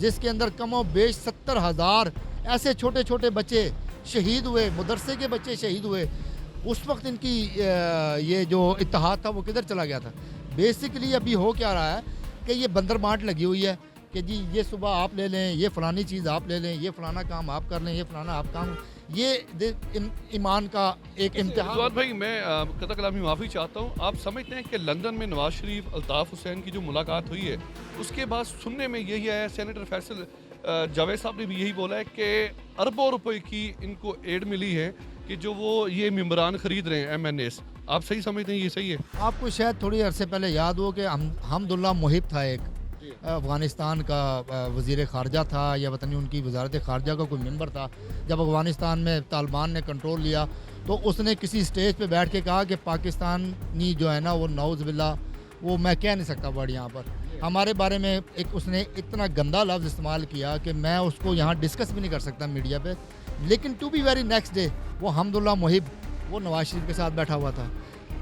جس کے اندر کم و بیش 70,000 ایسے چھوٹے چھوٹے بچے شہید ہوئے، مدرسے کے بچے شہید ہوئے، اس وقت ان کی یہ جو اتحاد تھا وہ کدھر چلا گیا تھا؟ بیسکلی ابھی ہو کیا رہا ہے کہ یہ بندر بانٹ لگی ہوئی ہے کہ جی یہ صبح آپ لے لیں، یہ فلانی چیز آپ لے لیں، یہ فلانا کام آپ کر لیں، یہ فلانا آپ کام، یہ ایمان کا ایک امتحان۔ رضوان بھائی میں قطع کلامی معافی چاہتا ہوں، آپ سمجھتے ہیں کہ لندن میں نواز شریف الطاف حسین کی جو ملاقات ہوئی ہے اس کے بعد سننے میں یہی ہے، سینیٹر فیصل جاوید صاحب نے بھی یہی بولا ہے کہ اربوں روپے کی ان کو ایڈ ملی ہے کہ جو وہ یہ ممبران خرید رہے ہیں MNAs، آپ صحیح سمجھتے ہیں یہ صحیح ہے؟ آپ کو شاید تھوڑی عرصے پہلے یاد ہو کہ حمداللہ محب تھا، ایک افغانستان کا وزیر خارجہ تھا یا وطنی ان کی وزارت خارجہ کا کوئی ممبر تھا، جب افغانستان میں طالبان نے کنٹرول لیا تو اس نے کسی سٹیج پہ بیٹھ کے کہا کہ پاکستانی جو ہے نا وہ نعوذ باللہ، وہ میں کہہ نہیں سکتا ورڈ یہاں پر، ہمارے بارے میں ایک اس نے اتنا گندا لفظ استعمال کیا کہ میں اس کو یہاں ڈسکس بھی نہیں کر سکتا میڈیا پہ، لیکن to be very next day وہ حمداللہ محب وہ نواز شریف کے ساتھ بیٹھا ہوا تھا۔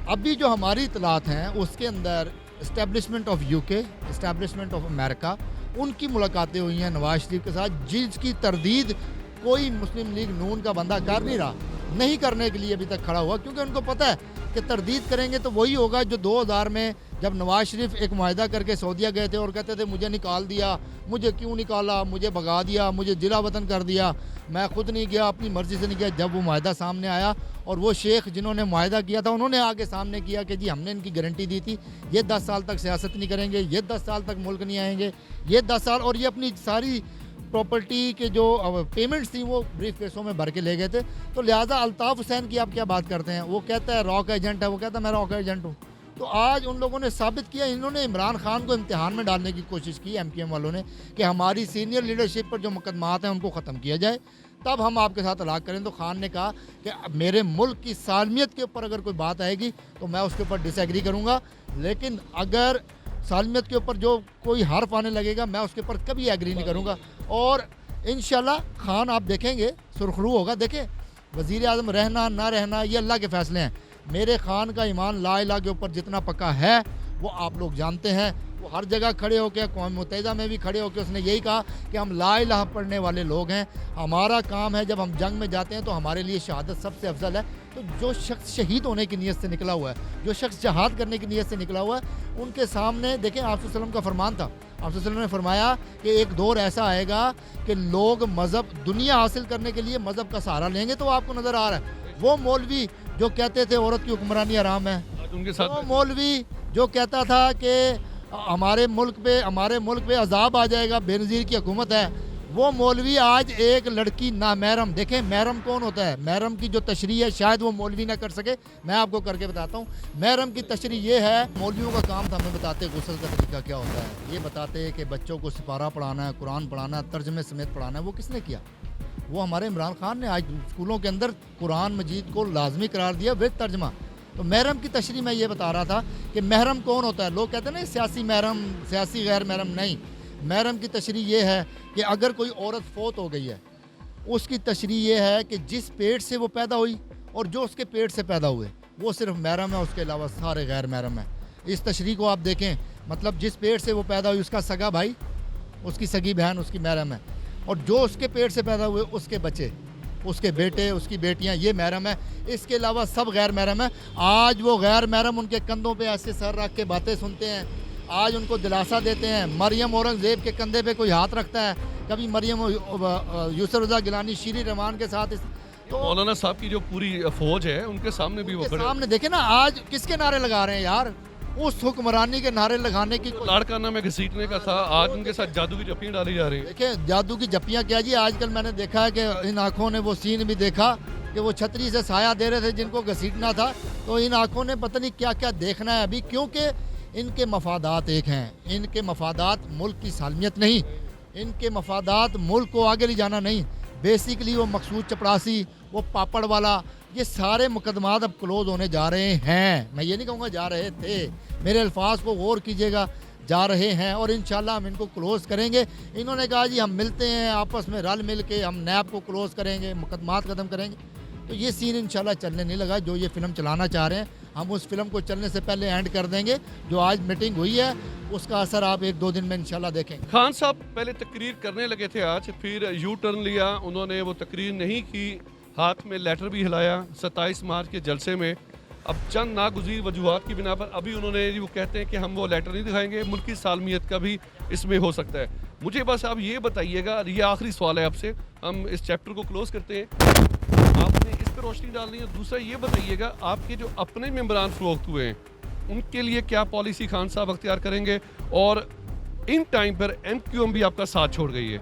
ابھی جو ہماری اطلاعات ہیں اس کے اندر establishment of UK، establishment of America, ان کی ملاقاتیں ہوئی ہیں نواز شریف کے ساتھ، جس کی تردید کوئی مسلم لیگ نون کا بندہ کر نہیں رہا، نہیں کرنے کے لیے ابھی تک کھڑا ہوا، کیونکہ ان کو پتہ ہے کہ تردید کریں گے تو وہی ہوگا جو 2000 میں جب نواز شریف ایک معاہدہ کر کے سعودیہ گئے تھے اور کہتے تھے مجھے نکال دیا، مجھے کیوں نکالا، مجھے بھگا دیا، مجھے جلا وطن کر دیا، میں خود نہیں گیا، اپنی مرضی سے نہیں گیا۔ جب وہ معاہدہ سامنے آیا اور وہ شیخ جنہوں نے معاہدہ کیا تھا انہوں نے آگے سامنے کیا کہ جی ہم نے ان کی گارنٹی دی تھی یہ 10 سال تک سیاست نہیں کریں گے، یہ 10 سال تک ملک نہیں آئیں گے، یہ 10 سال، اور یہ اپنی ساری پراپرٹی کے جو پیمنٹس تھیں وہ بریف کیسوں میں بھر کے لے گئے تھے۔ تو لہٰذا الطاف حسین کی آپ کیا بات کرتے ہیں؟ وہ کہتا ہے راک ایجنٹ ہے، وہ کہتا ہے میں راک ایجنٹ ہوں۔ تو آج ان لوگوں نے ثابت کیا، انہوں نے عمران خان کو امتحان میں ڈالنے کی کوشش کی MKM والوں نے کہ ہماری سینئر لیڈرشپ پر جو مقدمات ہیں ان کو ختم کیا جائے تب ہم آپ کے ساتھ طلاق کریں۔ تو خان نے کہا کہ میرے ملک کی سالمیت کے اوپر اگر کوئی بات آئے گی تو میں اس کے اوپر ڈس ایگری کروں گا، لیکن اگر سالمیت کے اوپر جو کوئی حرف آنے لگے گا میں اس کے اوپر کبھی ایگری نہیں کروں گا۔ اور انشاءاللہ خان آپ دیکھیں گے سرخرو ہوگا۔ دیکھیں وزیر اعظم رہنا نہ رہنا یہ اللہ کے فیصلے ہیں، میرے خان کا ایمان لا الہ کے اوپر جتنا پکا ہے وہ آپ لوگ جانتے ہیں۔ وہ ہر جگہ کھڑے ہو کے، اقوام متحدہ میں بھی کھڑے ہو کے اس نے یہی کہا کہ ہم لا الہ پڑھنے والے لوگ ہیں، ہمارا کام ہے جب ہم جنگ میں جاتے ہیں تو ہمارے لیے شہادت سب سے افضل ہے۔ تو جو شخص شہید ہونے کی نیت سے نکلا ہوا ہے، جو شخص جہاد کرنے کی نیت سے نکلا ہوا ہے، ان کے سامنے دیکھیں آپ صلی اللہ علیہ وسلم کا فرمان تھا، آپ صلی اللہ علیہ وسلم نے فرمایا کہ ایک دور ایسا آئے گا کہ لوگ مذہب دنیا حاصل کرنے کے لیے مذہب کا سہارا لیں گے۔ تو آپ کو نظر آ رہا ہے وہ مولوی جو کہتے تھے عورت کی حکمرانی حرام ہے، ان کے ساتھ وہ مولوی جو کہتا تھا کہ ہمارے ملک پہ عذاب آ جائے گا، بے نظیر کی حکومت ہے، وہ مولوی آج ایک لڑکی نامحرم، دیکھیں محرم کون ہوتا ہے، محرم کی جو تشریح ہے شاید وہ مولوی نہ کر سکے، میں آپ کو کر کے بتاتا ہوں۔ محرم کی تشریح یہ ہے، مولویوں کا کام تھا، ہمیں بتاتے غسل کا طریقہ کیا ہوتا ہے، یہ بتاتے کہ بچوں کو سپارہ پڑھانا ہے، قرآن پڑھانا ہے، ترجمے سمیت پڑھانا ہے، وہ کس نے کیا؟ وہ ہمارے عمران خان نے آج اسکولوں کے اندر قرآن مجید کو لازمی قرار دیا ود ترجمہ۔ تو محرم کی تشریح میں یہ بتا رہا تھا کہ محرم کون ہوتا ہے، لوگ کہتے ہیں نا سیاسی محرم، سیاسی غیر محرم، نہیں، محرم کی تشریح یہ ہے کہ اگر کوئی عورت فوت ہو گئی ہے اس کی تشریح یہ ہے کہ جس پیٹ سے وہ پیدا ہوئی اور جو اس کے پیٹ سے پیدا ہوئے وہ صرف محرم ہے، اس کے علاوہ سارے غیر محرم ہیں۔ اس تشریح کو آپ دیکھیں، مطلب جس پیٹ سے وہ پیدا ہوئی اس کا سگا بھائی، اس کی سگی بہن اس کی محرم ہے، اور جو اس کے پیٹ سے پیدا ہوئے اس کے بچے، اس کے بیٹے، اس کی بیٹیاں، یہ محرم ہے، اس کے علاوہ سب غیر محرم ہیں۔ آج وہ غیر محرم ان کے کندھوں پہ ایسے سر رکھ کے باتیں سنتے ہیں، آج ان کو دلاسا دیتے ہیں۔ مریم اورنگزیب کے کندھے پہ کوئی ہاتھ رکھتا ہے، کبھی مریم یوسف رضا گیلانی شیری رحمان کے ساتھ، تو مولانا صاحب کی جو پوری فوج ہے ان کے سامنے بھی وہ کھڑے، سامنے دیکھیں نا آج کس کے نعرے لگا رہے ہیں یار، اس حکمرانی کے نعرے لگانے کی لاڑکانہ میں گھسیٹنے کا تھا، آج ان کے ساتھ جادو کی جپیاں ڈالی جا رہی ہیں۔ دیکھیں جادو کی جپیاں کیا جی، آج کل میں نے دیکھا ہے کہ ان آنکھوں نے وہ سین بھی دیکھا کہ وہ چھتری سے سایہ دے رہے تھے جن کو گھسیٹنا تھا، تو ان آنکھوں نے پتہ نہیں کیا کیا دیکھنا ہے ابھی، کیونکہ ان کے مفادات ایک ہیں، ان کے مفادات ملک کی سالمیت نہیں، ان کے مفادات ملک کو آگے لے جانا نہیں، بیسیکلی وہ مقصود چپڑاسی، وہ پاپڑ والا، یہ سارے مقدمات اب کلوز ہونے جا رہے ہیں۔ میں یہ نہیں کہوں گا جا رہے تھے، میرے الفاظ کو غور کیجیے گا، جا رہے ہیں، اور انشاءاللہ ہم ان کو کلوز کریں گے۔ انہوں نے کہا جی ہم ملتے ہیں آپس میں رل مل کے، ہم نیب کو کلوز کریں گے، مقدمات ختم کریں گے، تو یہ سین انشاءاللہ چلنے نہیں لگا۔ جو یہ فلم چلانا چاہ رہے ہیں ہم اس فلم کو چلنے سے پہلے اینڈ کر دیں گے. جو آج میٹنگ ہوئی ہے اس کا اثر آپ 1-2 دن میں انشاءاللہ دیکھیں گے. خان صاحب پہلے تقریر کرنے لگے تھے آج، پھر یو ٹرن لیا، انہوں نے وہ تقریر نہیں کی، ہاتھ میں لیٹر بھی ہلایا 27 مارچ کے جلسے میں. اب چند ناگزیر وجوہات کی بنا پر ابھی انہوں نے وہ کہتے ہیں کہ ہم وہ لیٹر نہیں دکھائیں گے، ملکی سالمیت کا بھی اس میں ہو سکتا ہے. مجھے بس آپ یہ بتائیے گا، یہ آخری سوال ہے آپ سے، ہم اس چیپٹر کو کلوز کرتے ہیں، آپ نے اس پہ روشنی ڈالنی ہے. دوسرا یہ بتائیے گا، آپ کے جو اپنے ممبران فروخت ہوئے ہیں ان کے لیے کیا پالیسی خان صاحب اختیار کریں گے، اور ان ٹائم پر ایم کیو ایم بھی آپ کا ساتھ چھوڑ گئی ہے؟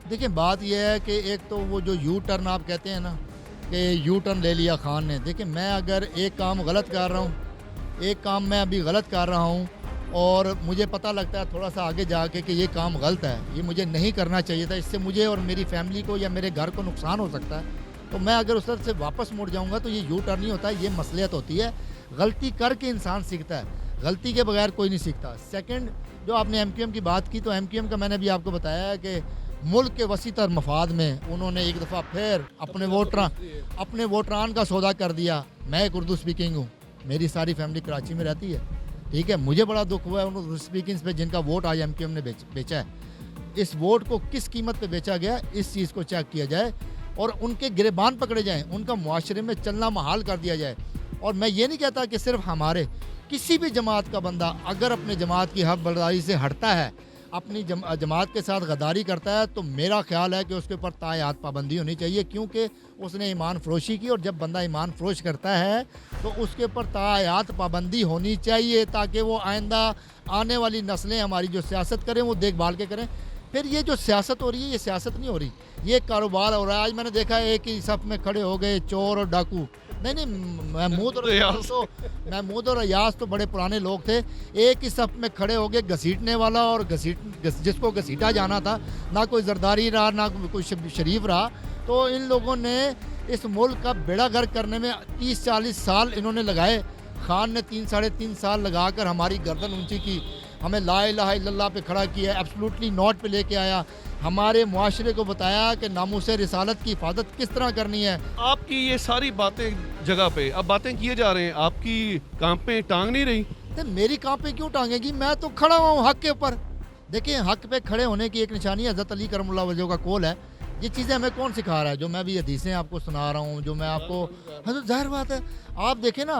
دیکھیں بات یہ ہے کہ ایک تو وہ جو یو ٹرن آپ کہتے ہیں نا کہ یو ٹرن لے لیا خان نے. دیکھیں میں اگر ایک کام غلط کر رہا ہوں، ایک کام میں ابھی غلط کر رہا ہوں اور مجھے پتہ لگتا ہے تھوڑا سا آگے جا کے کہ یہ کام غلط ہے، یہ مجھے نہیں کرنا چاہیے تھا، اس سے مجھے اور میری فیملی کو یا میرے گھر کو نقصان ہو سکتا ہے، تو میں اگر اس طرف سے واپس مڑ جاؤں گا تو یہ یو ٹرن نہیں ہوتا ہے، یہ مصلحت ہوتی ہے. غلطی کر کے انسان سیکھتا ہے، غلطی کے بغیر کوئی نہیں سیکھتا. سیکنڈ جو آپ نے ایم کیو ایم کی بات کی، تو ایم کیو ایم کا میں نے بھی آپ کو بتایا ہے کہ ملک کے وسیع تر مفاد میں انہوں نے ایک دفعہ پھر اپنے ووٹران کا سودا کر دیا. میں ایک اردو اسپیکنگ ہوں، میری ساری فیملی کراچی میں رہتی ہے، ٹھیک ہے. مجھے بڑا دکھ ہوا ہے ان اردو اسپیکنگس پہ جن کا ووٹ آج ایم کیو ایم نے بیچا ہے. اس ووٹ کو کس قیمت پہ بیچا گیا اس چیز کو چیک کیا جائے اور ان کے گریبان پکڑے جائیں، ان کا معاشرے میں چلنا محال کر دیا جائے. اور میں یہ نہیں کہتا کہ صرف ہمارے، کسی بھی جماعت کا بندہ اگر اپنے جماعت کی حق برداری سے ہٹتا ہے، اپنی جماعت کے ساتھ غداری کرتا ہے، تو میرا خیال ہے کہ اس کے اوپر تاحیات پابندی ہونی چاہیے، کیونکہ اس نے ایمان فروشی کی، اور جب بندہ ایمان فروش کرتا ہے تو اس کے اوپر تاحیات پابندی ہونی چاہیے تاکہ وہ آئندہ آنے والی نسلیں ہماری جو سیاست کریں وہ دیکھ بھال کے کریں. پھر یہ جو سیاست ہو رہی ہے یہ سیاست نہیں ہو رہی، یہ کاروبار ہو رہا ہے. آج میں نے دیکھا ہے ایک ہی صف میں کھڑے ہو گئے چور اور ڈاکو. نہیں محمود اور ایاز تو بڑے پرانے لوگ تھے. ایک ہی صف میں کھڑے ہو گئے گھسیٹنے والا اور جس کو گھسیٹا جانا تھا، نہ کوئی زرداری رہا نہ کوئی شریف رہا. تو ان لوگوں نے اس ملک کا بیڑا غرق کرنے میں 30-40 سال انہوں نے لگائے. خان نے 3-3.5 سال لگا کر ہماری گردن اونچی کی، ہمیں لا الہ الا اللہ پہ کھڑا کیا، ایبسلوٹلی ناٹ پہ لے کے آیا، ہمارے معاشرے کو بتایا کہ ناموس رسالت کی حفاظت کس طرح کرنی ہے. آپ کی یہ ساری باتیں جگہ پہ اب باتیں کیے جا رہے ہیں، آپ کی کانپیں ٹانگ نہیں رہی؟ میری کانپیں کیوں ٹانگے گی؟ میں تو کھڑا ہوا ہوں حق کے اوپر. دیکھیں حق پہ کھڑے ہونے کی ایک نشانی حضرت علی کرم اللہ وجہہ کا قول ہے. یہ چیزیں ہمیں کون سکھا رہا ہے؟ جو میں بھی حدیثیں آپ کو سنا رہا ہوں، جو میں آپ کو، حضرت ظاہر بات ہے آپ دیکھیں نا،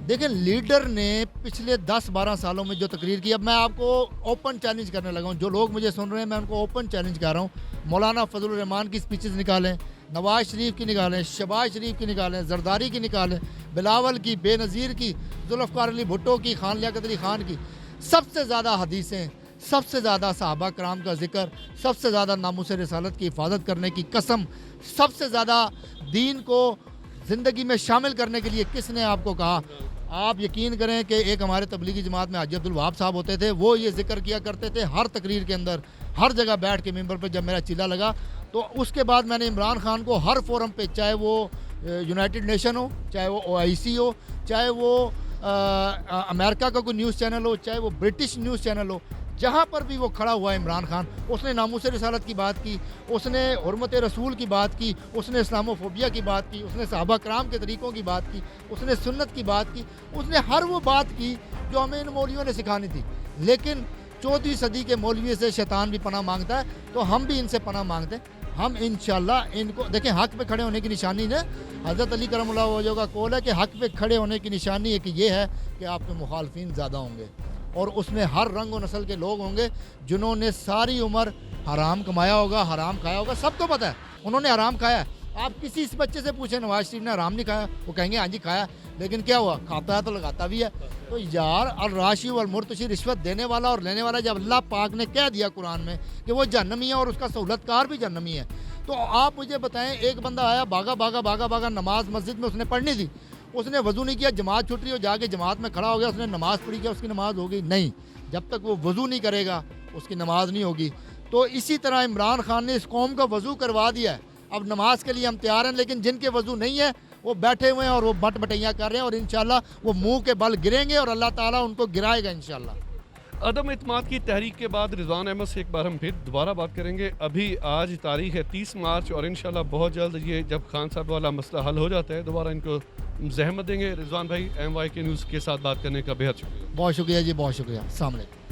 دیکھیں لیڈر نے پچھلے 10-12 سالوں میں جو تقریر کی. اب میں آپ کو اوپن چیلنج کرنے لگا ہوں، جو لوگ مجھے سن رہے ہیں میں ان کو اوپن چیلنج کر رہا ہوں. مولانا فضل الرحمان کی سپیچز نکالیں، نواز شریف کی نکالیں، شہباز شریف کی نکالیں، زرداری کی نکالیں، بلاول کی، بے نظیر کی، ذوالفقار علی بھٹو کی، خان لیاقت علی خان کی. سب سے زیادہ حدیثیں، سب سے زیادہ صحابہ کرام کا ذکر، سب سے زیادہ ناموس رسالت کی حفاظت کرنے کی قسم، سب سے زیادہ دین کو زندگی میں شامل کرنے کے لیے کس نے آپ کو کہا؟ آپ یقین کریں کہ ایک ہمارے تبلیغی جماعت میں حاجی عبدالوہاب صاحب ہوتے تھے، وہ یہ ذکر کیا کرتے تھے ہر تقریر کے اندر، ہر جگہ بیٹھ کے ممبر پہ. جب میرا چیلا لگا تو اس کے بعد میں نے عمران خان کو ہر فورم پہ، چاہے وہ یونائٹڈ نیشن ہو، چاہے وہ OIC ہو، چاہے وہ امریکہ کا کوئی نیوز چینل ہو، چاہے وہ برٹش نیوز چینل ہو، جہاں پر بھی وہ کھڑا ہوا ہے عمران خان، اس نے ناموس رسالت کی بات کی، اس نے حرمت رسول کی بات کی، اس نے اسلام فوبیا کی بات کی، اس نے صحابہ کرام کے طریقوں کی بات کی، اس نے سنت کی بات کی، اس نے ہر وہ بات کی جو ہمیں ان مولویوں نے سکھانی تھی. لیکن 14ویں صدی کے مولوی سے شیطان بھی پناہ مانگتا ہے، تو ہم بھی ان سے پناہ مانگتے ہیں. ہم انشاءاللہ ان کو دیکھیں، حق پہ کھڑے ہونے کی نشانی نے حضرت علی کرم اللہ وجہہ کا قول ہے کہ حق پہ کھڑے ہونے کی نشانی ایک یہ ہے کہ آپ کے مخالفین زیادہ ہوں گے، اور اس میں ہر رنگ و نسل کے لوگ ہوں گے جنہوں نے ساری عمر حرام کمایا ہوگا، حرام کھایا ہوگا. سب کو پتہ ہے انہوں نے حرام کھایا ہے. آپ کسی اس بچے سے پوچھیں نواز شریف نے حرام نہیں کھایا، وہ کہیں گے ہاں جی کھایا، لیکن کیا ہوا؟ کھاتا ہے تو لگاتا بھی ہے. تو یار الراشی والمرتشی، رشوت دینے والا اور لینے والا، جب اللہ پاک نے کہہ دیا قرآن میں کہ وہ جہنمی ہے اور اس کا سہولت کار بھی جہنمی ہے، تو آپ مجھے بتائیں ایک بندہ آیا بھاگا نماز مسجد میں اس نے پڑھنی تھی، اس نے وضو نہیں کیا، جماعت چھوٹ رہی ہو، جا کے جماعت میں کھڑا ہو گیا، اس نے نماز پڑھی، کیا اس کی نماز ہوگی؟ نہیں. جب تک وہ وضو نہیں کرے گا اس کی نماز نہیں ہوگی. تو اسی طرح عمران خان نے اس قوم کا وضو کروا دیا ہے. اب نماز کے لیے ہم تیار ہیں، لیکن جن کے وضو نہیں ہے وہ بیٹھے ہوئے ہیں اور وہ بٹ بٹیاں کر رہے ہیں، اور انشاءاللہ وہ منہ کے بل گریں گے اور اللہ تعالیٰ ان کو گرائے گا انشاءاللہ. عدم اعتماد کی تحریک کے بعد رضوان احمد سے ایک بار ہم پھر دوبارہ بات کریں گے. ابھی آج تاریخ ہے 30 مارچ اور انشاءاللہ بہت جلد یہ جب خان صاحب والا مسئلہ حل ہو جاتا ہے دوبارہ ان کو زحمت دیں گے. رضوان بھائی ایم وائی کے نیوز کے ساتھ بات کرنے کا بہت شکریہ. بہت شکریہ جی, بہت شکریہ. السلام علیکم.